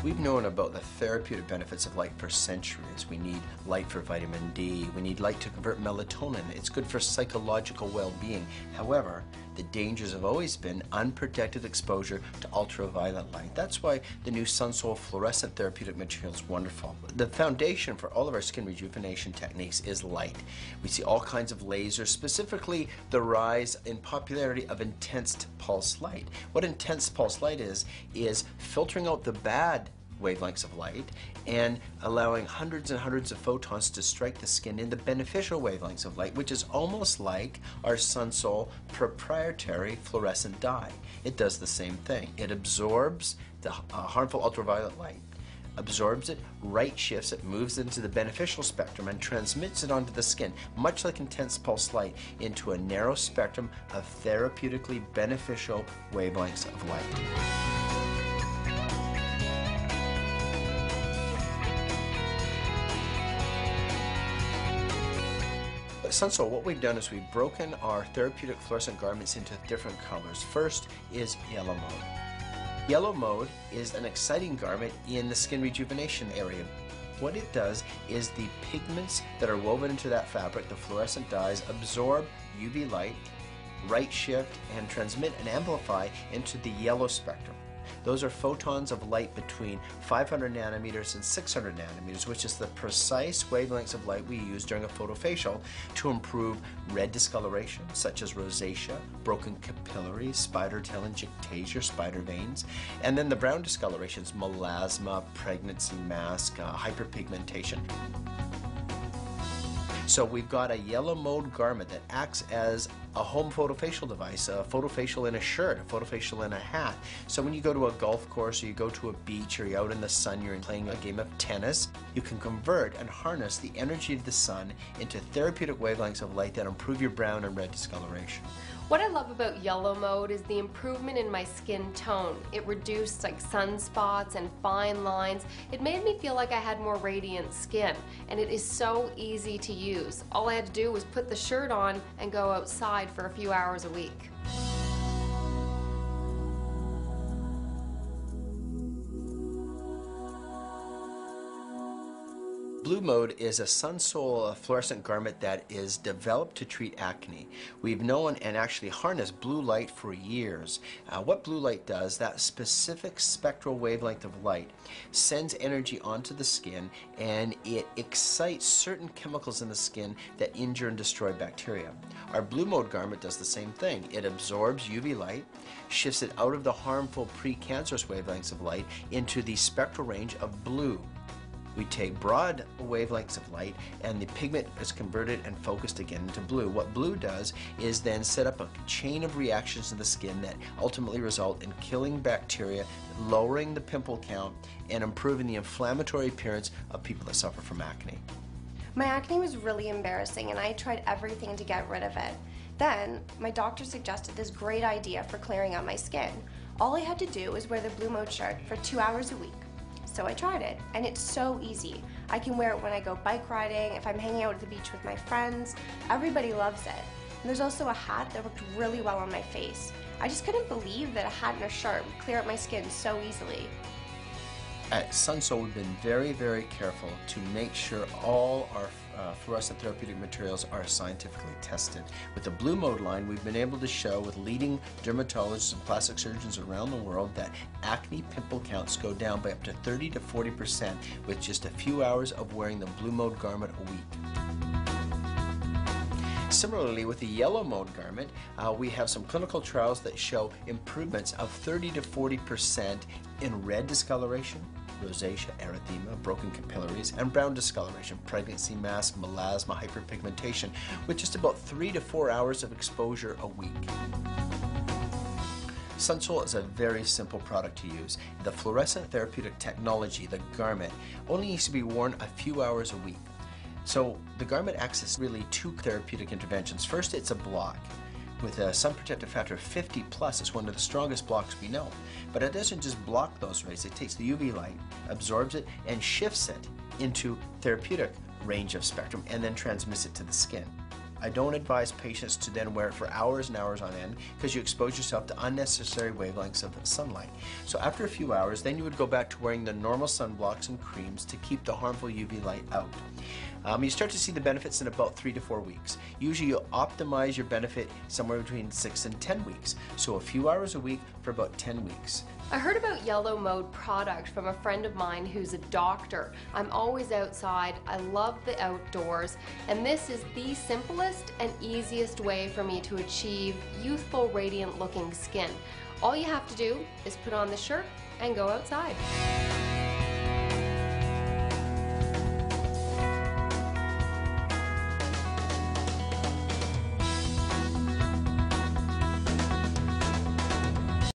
We've known about the therapeutic benefits of light for centuries. We need light for vitamin D. We need light to convert melatonin. It's good for psychological well-being. However, the dangers have always been unprotected exposure to ultraviolet light. That's why the new SunSol fluorescent therapeutic material is wonderful. The foundation for all of our skin rejuvenation techniques is light. We see all kinds of lasers, specifically the rise in popularity of intense pulse light. What intense pulse light is filtering out the bad wavelengths of light and allowing hundreds and hundreds of photons to strike the skin in the beneficial wavelengths of light, which is almost like our SunSol proprietary fluorescent dye. It does the same thing. It absorbs the harmful ultraviolet light, absorbs it, right shifts it, moves it into the beneficial spectrum and transmits it onto the skin, much like intense pulse light, into a narrow spectrum of therapeutically beneficial wavelengths of light. At SunSol, what we've done is we've broken our therapeutic fluorescent garments into different colors. First is yellow mode. Yellow mode is an exciting garment in the skin rejuvenation area. What it does is the pigments that are woven into that fabric, the fluorescent dyes, absorb UV light, right shift, and transmit and amplify into the yellow spectrum. Those are photons of light between 500 nanometers and 600 nanometers, which is the precise wavelengths of light we use during a photofacial to improve red discoloration, such as rosacea, broken capillaries, spider telangiectasia, spider veins, and then the brown discolorations, melasma, pregnancy mask, hyperpigmentation. So we've got a yellow mode garment that acts as a home photofacial device, a photofacial in a shirt, a photofacial in a hat. So when you go to a golf course or you go to a beach or you're out in the sun, you're playing a game of tennis, you can convert and harness the energy of the sun into therapeutic wavelengths of light that improve your brown and red discoloration. What I love about yellow mode is the improvement in my skin tone. It reduced like sunspots and fine lines. It made me feel like I had more radiant skin, and it is so easy to use. All I had to do was put the shirt on and go outside for a few hours a week. Blue mode is a SunSol fluorescent garment that is developed to treat acne. We've known and actually harnessed blue light for years. What blue light does, that specific spectral wavelength of light sends energy onto the skin and it excites certain chemicals in the skin that injure and destroy bacteria. Our blue mode garment does the same thing. It absorbs UV light, shifts it out of the harmful precancerous wavelengths of light into the spectral range of blue. We take broad wavelengths of light and the pigment is converted and focused again into blue. What blue does is then set up a chain of reactions in the skin that ultimately result in killing bacteria, lowering the pimple count, and improving the inflammatory appearance of people that suffer from acne. My acne was really embarrassing and I tried everything to get rid of it. Then, my doctor suggested this great idea for clearing out my skin. All I had to do was wear the Blue Mode shirt for 2 hours a week. So I tried it, and it's so easy. I can wear it when I go bike riding, if I'm hanging out at the beach with my friends. Everybody loves it. And there's also a hat that worked really well on my face. I just couldn't believe that a hat and a shirt would clear up my skin so easily. At SunSol, we've been very, very careful to make sure all our fluorescent therapeutic materials are scientifically tested. With the Blue Mode line, we've been able to show with leading dermatologists and plastic surgeons around the world that acne pimple counts go down by up to 30 to 40% with just a few hours of wearing the Blue Mode garment a week. Similarly, with the yellow mode garment, we have some clinical trials that show improvements of 30 to 40% in red discoloration, rosacea, erythema, broken capillaries, and brown discoloration, pregnancy mask, melasma, hyperpigmentation, with just about 3 to 4 hours of exposure a week. SunSol is a very simple product to use. The fluorescent therapeutic technology, the garment, only needs to be worn a few hours a week. So the garment acts as really two therapeutic interventions. First, it's a block. With a sun protective factor of 50 plus, it's one of the strongest blocks we know. But it doesn't just block those rays, it takes the UV light, absorbs it, and shifts it into therapeutic range of spectrum, and then transmits it to the skin. I don't advise patients to then wear it for hours and hours on end because you expose yourself to unnecessary wavelengths of sunlight. So after a few hours, then you would go back to wearing the normal sunblocks and creams to keep the harmful UV light out. You start to see the benefits in about 3 to 4 weeks. Usually you'll optimize your benefit somewhere between 6 and 10 weeks. So a few hours a week for about 10 weeks. I heard about Yellow Mode product from a friend of mine who's a doctor. I'm always outside, I love the outdoors, and this is the simplest and easiest way for me to achieve youthful, radiant looking skin. All you have to do is put on the shirt and go outside.